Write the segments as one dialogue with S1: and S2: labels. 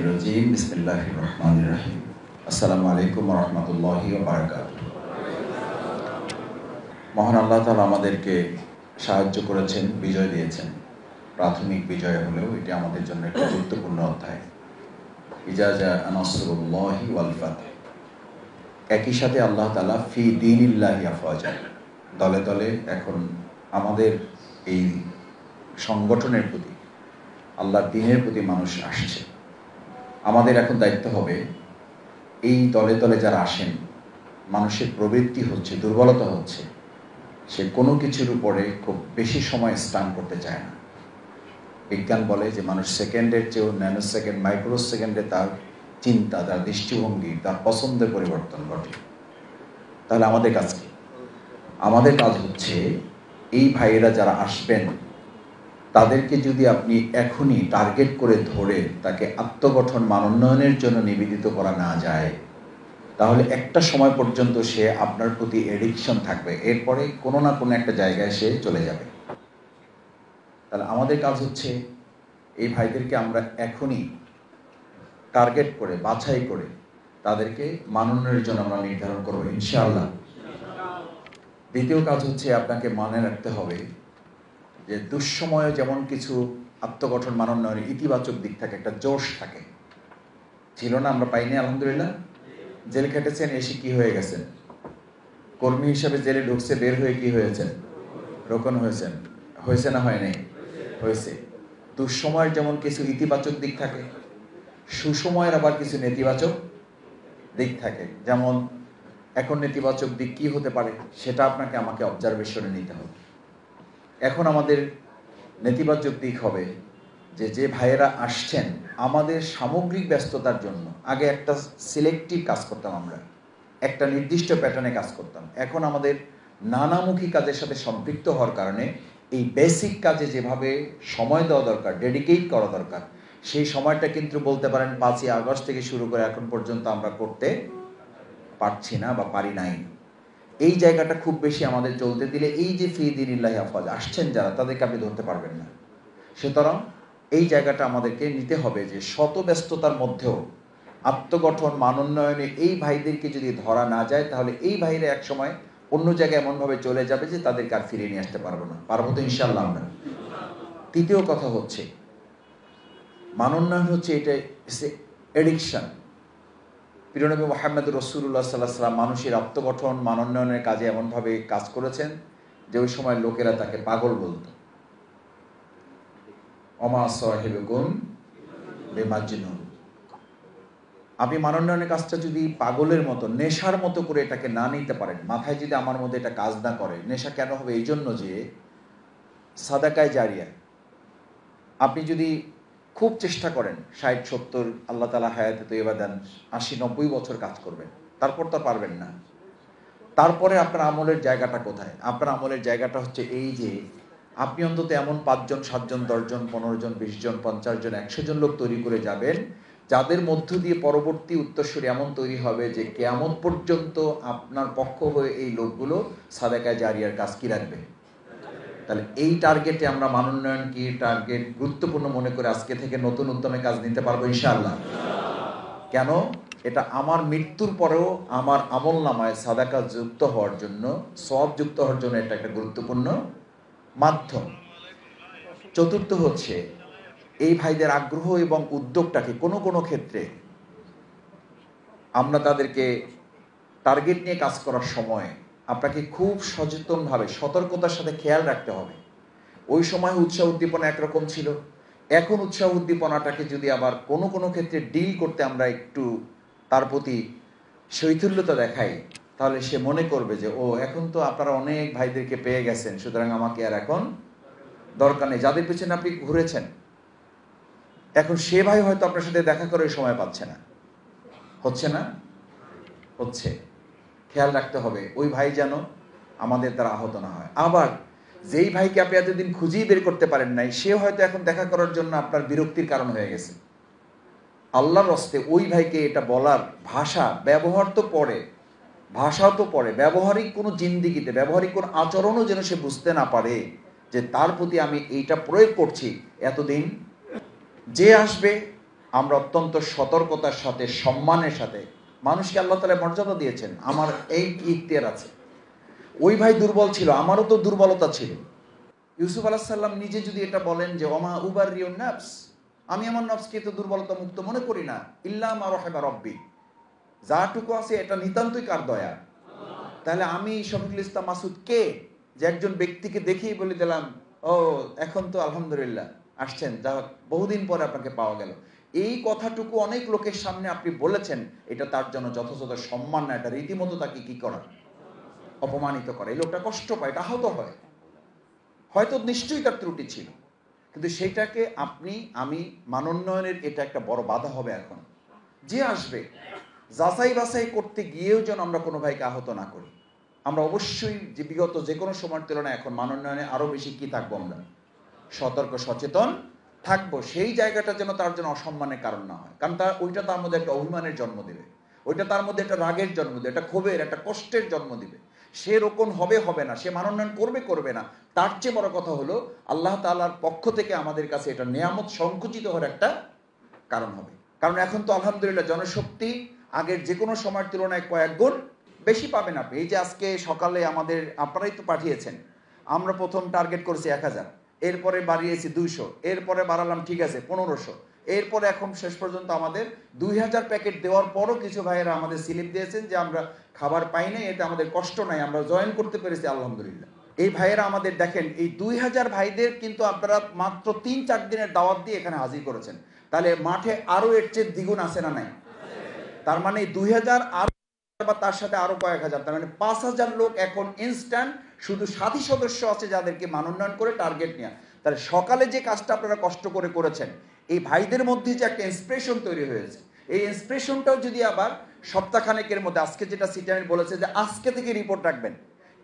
S1: রাজিম বিসমিল্লাহির রহমানির রহিম। আসসালামু আলাইকুম ওয়া রাহমাতুল্লাহি ওয়া বারাকাতুহু। মহান আল্লাহ তাআলা আমাদেরকে সাহায্য করেছেন, বিজয় দিয়েছেন। প্রাথমিক বিজয় হলেও এটি আমাদের জন্য একটি গুরুত্বপূর্ণ অধ্যায়। ইজা জাআ নাসরুল্লাহি ওয়াল ফাতহ। একই সাথে আল্লাহ তাআলা ফি দীনিল্লাহি আফওয়াজা, দলে দলে এখন আমাদের এই সংগঠনের প্রতি, আল্লাহর দ্বীনের প্রতি মানুষ আসছে। আমাদের এখন দায়িত্ব হবে এই দলে দলে যারা আসেন, মানুষের প্রবৃত্তি হচ্ছে, দুর্বলতা হচ্ছে, সে কোনো কিছুর উপরে খুব বেশি সময় স্টান করতে চায় না। বিজ্ঞান বলে যে মানুষ সেকেন্ডের চেয়েও ন্যানো সেকেন্ড, মাইক্রো সেকেন্ডে তার চিন্তা, তার দৃষ্টিভঙ্গি, তার পছন্দের পরিবর্তন ঘটে। তাহলে আমাদের কাজ কি? আমাদের কাজ হচ্ছে এই ভাইয়েরা যারা আসবেন তাদেরকে যদি আপনি এখনই টার্গেট করে ধরে তাকে আত্মগঠন, মানোন্নয়নের জন্য নিবেদিত করা না যায়, তাহলে একটা সময় পর্যন্ত সে আপনার প্রতি এডিকশন থাকবে, এরপরে কোনো না কোনো একটা জায়গায় সে চলে যাবে। তাহলে আমাদের কাজ হচ্ছে এই ভাইদেরকে আমরা এখনই টার্গেট করে, বাছাই করে তাদেরকে মানোন্নয়নের জন্য আমরা নির্ধারণ করবো ইনশাআল্লাহ। দ্বিতীয় কাজ হচ্ছে আপনাকে মনে রাখতে হবে যে দুঃসময়ে যেমন কিছু আত্মগঠন, মানোন্নয়নের ইতিবাচক দিক থাকে, একটা জোশ থাকে। ছিল না? আমরা পাইনি আলহামদুলিল্লাহ। জেল খেটেছেন, এসে কি হয়ে গেছেন? কর্মী হিসাবে জেলে ঢুকছে, বের হয়ে কি হয়েছেন? রোকন হয়েছেন। হয়েছে না হয় নাই? হয়েছে। দুঃসময়ের যেমন কিছু ইতিবাচক দিক থাকে, সুসময়ের আবার কিছু নেতিবাচক দিক থাকে। যেমন এখন নেতিবাচক দিক কি হতে পারে সেটা আপনাকে আমাকে অবজারভেশনে নিতে হবে। এখন আমাদের নেতিবাচক দিক হবে যে ভাইয়েরা আসছেন, আমাদের সামগ্রিক ব্যস্ততার জন্য আগে একটা সিলেক্টিভ কাজ করতাম, আমরা একটা নির্দিষ্ট প্যাটার্নে কাজ করতাম। এখন আমাদের নানামুখী কাজের সাথে সম্পৃক্ত হওয়ার কারণে এই বেসিক কাজে যেভাবে সময় দেওয়া দরকার, ডেডিকেট করা দরকার, সেই সময়টা কিন্তু বলতে পারেন 5ই আগস্ট থেকে শুরু করে এখন পর্যন্ত আমরা করতে পারছি না বা পারি নাই। এই জায়গাটা খুব বেশি আমাদের চলতে দিলে এই যে ফি দীনিল্লাহি আফওয়াজা আসছেন যারা, তাদেরকে আপনি ধরতে পারবেন না। সুতরাং এই জায়গাটা আমাদেরকে নিতে হবে যে শত ব্যস্ততার মধ্যেও আত্মগঠন, মানোন্নয়নে এই ভাইদেরকে যদি ধরা না যায়, তাহলে এই ভাইরা এক সময় অন্য জায়গায় এমনভাবে চলে যাবে যে তাদেরকে আর ফিরিয়ে নিয়ে আসতে পারবো না। পারবো তো ইনশাআল্লাহ আমরা। তৃতীয় কথা হচ্ছে মানোন্নয়ন হচ্ছে এটা এডিকশন। প্রিয় নবী মুহাম্মদ রাসূলুল্লাহ সাল্লাল্লাহু আলাইহি ওয়াসাল্লাম মানুষের আত্মগঠন, মানোন্নয়নের কাজে এমনভাবে কাজ করেছেন যে ওই সময় লোকেরা তাকে পাগল বলতো। ওমা সাহিবুকুম বিমাজনুন। আপনি মানোন্নয়নের কাজটা যদি পাগলের মতো, নেশার মতো করে এটাকে না নিতে পারেন, মাথায় যদি আমার মধ্যে এটা কাজ না করে, নেশা কেন হবে? এই জন্য যে সাদাকায়ে জারিয়া আপনি যদি খুব চেষ্টা করেন 60-70, আল্লাহ তাআলা হায়াতে তয়্যিবা দেন, 80-90 বছর কাজ করবেন, তারপর তো পারবেন না। তারপরে আপনার আমলের জায়গাটা কোথায়? আপনার আমলের জায়গাটা হচ্ছে এই যে আপনি অন্তত এমন 5 জন, 7 জন, 10 জন, 15 জন, 20 জন, 50 জন, 100 জন লোক তৈরি করে যাবেন, যাদের মধ্য দিয়ে পরবর্তী উত্তরসূরি এমন তৈরি হবে যে কিয়ামত পর্যন্ত আপনার পক্ষ হয়ে এই লোকগুলো সাদাকায়ে জারিয়ার কাজ কি রাখবে। তাহলে এই টার্গেটে আমরা মানোন্নয়ন কি টার্গেট গুরুত্বপূর্ণ মনে করে আজকে থেকে নতুন উদ্যমে কাজ নিতে পারবো ইনশাআল্লাহ। কেন? এটা আমার মৃত্যুর পরেও আমার আমল নামায় সাদাকা যুক্ত হওয়ার জন্য, সওয়াব যুক্ত হওয়ার জন্য এটা একটা গুরুত্বপূর্ণ মাধ্যম। চতুর্থ হচ্ছে এই ভাইদের আগ্রহ এবং উদ্যোগটাকে কোনো কোনো ক্ষেত্রে আমরা তাদেরকে টার্গেট নিয়ে কাজ করার সময় আপনাকে খুব সচেতনভাবে, সতর্কতার সাথে খেয়াল রাখতে হবে। ওই সময় উৎসাহ উদ্দীপনা একরকম ছিল, এখন উৎসাহ উদ্দীপনাটাকে যদি আবার কোনো কোনো ক্ষেত্রে ডিল করতে আমরা একটু তার প্রতি শৈথিল্যতা দেখাই, তাহলে সে মনে করবে যে ও এখন তো আপনারা অনেক ভাইদেরকে পেয়ে গেছেন, সুতরাং আমাকে আর এখন দরকার নেই। যাদের পেছনে আপনি ঘুরেছেন, এখন সে ভাই হয়তো আপনার সাথে দেখা করার সময় পাচ্ছে না। হচ্ছে না? হচ্ছে। খেয়াল রাখতে হবে ওই ভাই যেন আমাদের দ্বারা আহত না হয়। আবার যেই ভাইকে আপনি এতদিন খুঁজেই বের করতে পারেন নাই, সে হয়তো এখন দেখা করার জন্য আপনার বিরক্তির কারণ হয়ে গেছে। আল্লাহর রাস্তে ওই ভাইকে এটা বলার ভাষা, ব্যবহার তো পড়ে, ভাষাও তো পড়ে, ব্যবহারিক কোনো জিন্দিগিতে, ব্যবহারিক কোনো আচরণও যেন সে বুঝতে না পারে যে তার প্রতি আমি এইটা প্রয়োগ করছি। এতদিন যে আসবে আমরা অত্যন্ত সতর্কতার সাথে, সম্মানের সাথে, মানুষকে আল্লাহ তাআলা মর্যাদা দিয়েছেন, আমার এই ইখতিয়ার আছে। ওই ভাই দুর্বল ছিল, আমারও তো দুর্বলতা ছিল। ইউসুফ আলাইহিস সালাম নিজে যদি এটা বলেন যে ওমা উবাররিউন নাফস, আমি আমার নফসকে তো দুর্বলতা মুক্ত মনে করি না, ইল্লা মা রাহিমা রব্বি, যাটুকু আছে এটা নিতান্তই কার দয়া। তাহলে আমি শফিকুল ইসলাম মাসুদ কে, যে একজন ব্যক্তিকে দেখেই বলে দিলাম ও এখন তো আলহামদুলিল্লাহ আসছেন, যা বহুদিন পরে আপনাকে পাওয়া গেল, এই কথাটুকু অনেক লোকের সামনে আপনি বলেছেন, এটা তার জন্য যথাযথ সম্মান না, এটা রীতিমতো তাকে কি করা, অপমানিত করে। এই লোকটা কষ্ট পায়, এটা আহত হয়, হয়তো নিশ্চয়ই তার ত্রুটি ছিল, কিন্তু সেইটাকে আপনি আমি মানোন্নয়নের এটা একটা বড় বাধা হবে। এখন যে আসবে যাচাই বাছাই করতে গিয়েও যেন আমরা কোনো ভাইকে আহত না করি। আমরা অবশ্যই যে বিগত যে কোনো সময়ের তুলনায় এখন মানোন্নয়নে আরো বেশি কি থাকবো, আমরা সতর্ক সচেতন থাকবো। সেই জায়গাটা যেন তার জন্য অসম্মানের কারণ না হয়, কারণ ওইটা তার মধ্যে একটা অভিমানের জন্ম দেবে, ওইটা তার মধ্যে একটা রাগের জন্ম দেবে, একটা ক্ষোভের, একটা কষ্টের জন্ম দিবে। সে রকম হবে না, সে মানোন্নয়ন করবে না। তার চেয়ে বড় কথা হলো আল্লাহ তাআলার পক্ষ থেকে আমাদের কাছে এটা নিয়ামত সংকুচিত হওয়ার একটা কারণ হবে। কারণ এখন তো আলহামদুলিল্লাহ জনশক্তি আগের যে কোনো সময়ের তুলনায় কয়েক গুণ বেশি পাবেন আপনি। এই যে আজকে সকালে আমাদের আপনারাই তো পাঠিয়েছেন, আমরা প্রথম টার্গেট করেছি 1000, এরপরে বাড়িয়েছি 200, এরপরে বাড়ালাম ঠিক আছে 1500, এরপরে এখন শেষ পর্যন্ত আমাদের 2000 প্যাকেট দেওয়ার পরও কিছু ভাইয়েরা আমাদের স্লিপ দিয়েছেন যে আমরা খাবার পাই নাই, এতে আমাদের কষ্ট নাই, আমরা জয়েন করতে পেরেছি আলহামদুলিল্লাহ। এই ভাইয়েরা আমাদের দেখেন, এই 2000 ভাইদের কিন্তু আপনারা মাত্র 3-4 দিনের দাওয়াত দিয়ে এখানে হাজির করেছেন। তাহলে মাঠে আরো এর চেয়ে দ্বিগুণ আছে না নাই? তার মানে 2000 আর বা তার সাথে আরো কয়েক হাজার, তার মানে 5000 লোক এখন ইনস্ট্যান্ট শুধু সাথী সদস্য আছে যাদেরকে মানোন্নয়ন করে টার্গেট নেওয়া। তাহলে সকালে যে কাজটা আপনারা কষ্ট করে করেছেন, এই ভাইদের মধ্যে যে একটা ইন্সপিরেশন তৈরি হয়েছে, এই ইন্সপিরেশনটাও যদি আবার সপ্তাহখানেকের মধ্যে, আজকে যেটা সিটিআর বলেছে যে আজকে থেকে রিপোর্ট রাখবেন,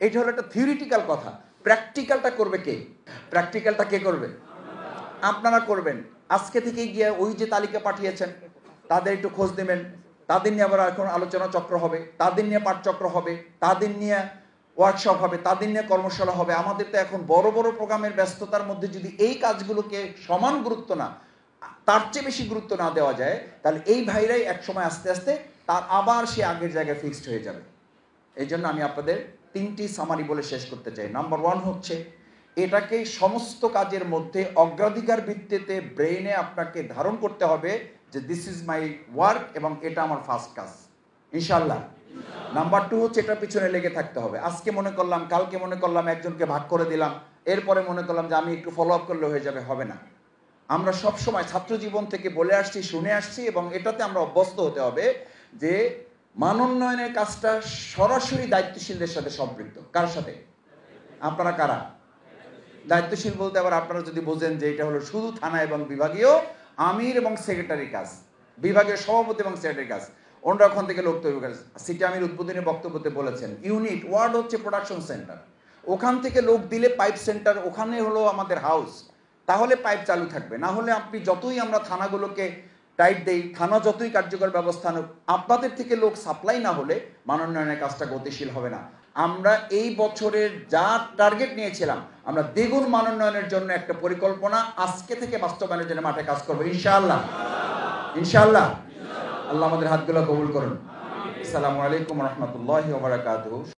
S1: এটা হলো একটা থিওরিটিক্যাল কথা। প্র্যাকটিক্যালটা করবে কে? প্র্যাকটিক্যালটা কে করবে? আপনারা করবেন। আজকে থেকে গিয়ে ওই যে তালিকা পাঠিয়েছেন তাদের একটু খোঁজ নেবেন, তাদের নিয়ে আবার এখন আলোচনা চক্র হবে, তাদের নিয়ে পাঠচক্র হবে, তাদের নিয়ে ওয়ার্কশপ হবে, তাদের নিয়ে কর্মশালা হবে। আমাদের তো এখন বড় বড় প্রোগ্রামের ব্যস্ততার মধ্যে যদি এই কাজগুলোকে সমান গুরুত্ব না, তার চেয়ে বেশি গুরুত্ব না দেওয়া যায়, তাহলে এই ভাইরাই একসময় আস্তে আস্তে তার আবার সে আগের জায়গায় ফিক্সড হয়ে যাবে। এই জন্য আমি আপনাদের 3টি সামারি বলে শেষ করতে চাই। নাম্বার 1 হচ্ছে, এটাকে সমস্ত কাজের মধ্যে অগ্রাধিকার ভিত্তিতে ব্রেইনে আপনাকে ধারণ করতে হবে যে দিস ইজ মাই ওয়ার্ক এবং এটা আমার ফার্স্ট কাজ ইনশাআল্লাহ। নাম্বার 2 হচ্ছে এটার পিছনে লেগে থাকতে হবে। আজকে মনে করলাম, কালকে মনে করলাম, একজনকে ভাগ করে দিলাম, এরপরে মনে করলাম যে আমি একটু ফলো আপ করলে হয়ে যাবে, হবে না। আমরা সব সময় ছাত্র জীবন থেকে বলে আসছি, শুনে আসছি, এবং এটাতে আমরা অভ্যস্ত হতে হবে যে মানোন্নয়নের কাজটা সরাসরি দায়িত্বশীলদের সাথে সম্পৃক্ত। কার সাথে? আপনারা কারা? দায়িত্বশীল বলতে আবার আপনারা যদি বোঝেন যে এটা হলো শুধু থানা এবং বিভাগীয় আমির এবং সেক্রেটারি কাজ, বিভাগীয় সভাপতি এবং সেক্রেটারি কাজ, ওনারা ওখান থেকে লোক তৈরি করে। সিটি আমির উদ্বোধনী বক্তব্যতে বলেছেন ইউনিট ওয়ার্ড হচ্ছে প্রোডাকশন সেন্টার, ওখান থেকে লোক দিলে পাইপ সেন্টার, ওখানে হলো আমাদের হাউস, তাহলে পাইপ চালু থাকবে। না হলে আপনি যতই আমরা থানাগুলোকে টাইট দেই, থানা যতই কার্যকর ব্যবস্থা হোক, আপনাদের থেকে লোক সাপ্লাই না হলে মানোন্নয়নের কাজটা গতিশীল হবে না। আমরা এই বছরের যা টার্গেট নিয়েছিলাম, আমরা দ্বিগুণ মানোন্নয়নের জন্য একটা পরিকল্পনা আজকে থেকে বাস্তবায়নের জন্য মাঠে কাজ করবো ইনশাআল্লাহ। ইনশাআল্লাহ। আল্লাহ আমাদের হাতগুলো কবুল করুন। আসসালামু আলাইকুম ওয়া রাহমাতুল্লাহি ওয়া বারাকাতুহু।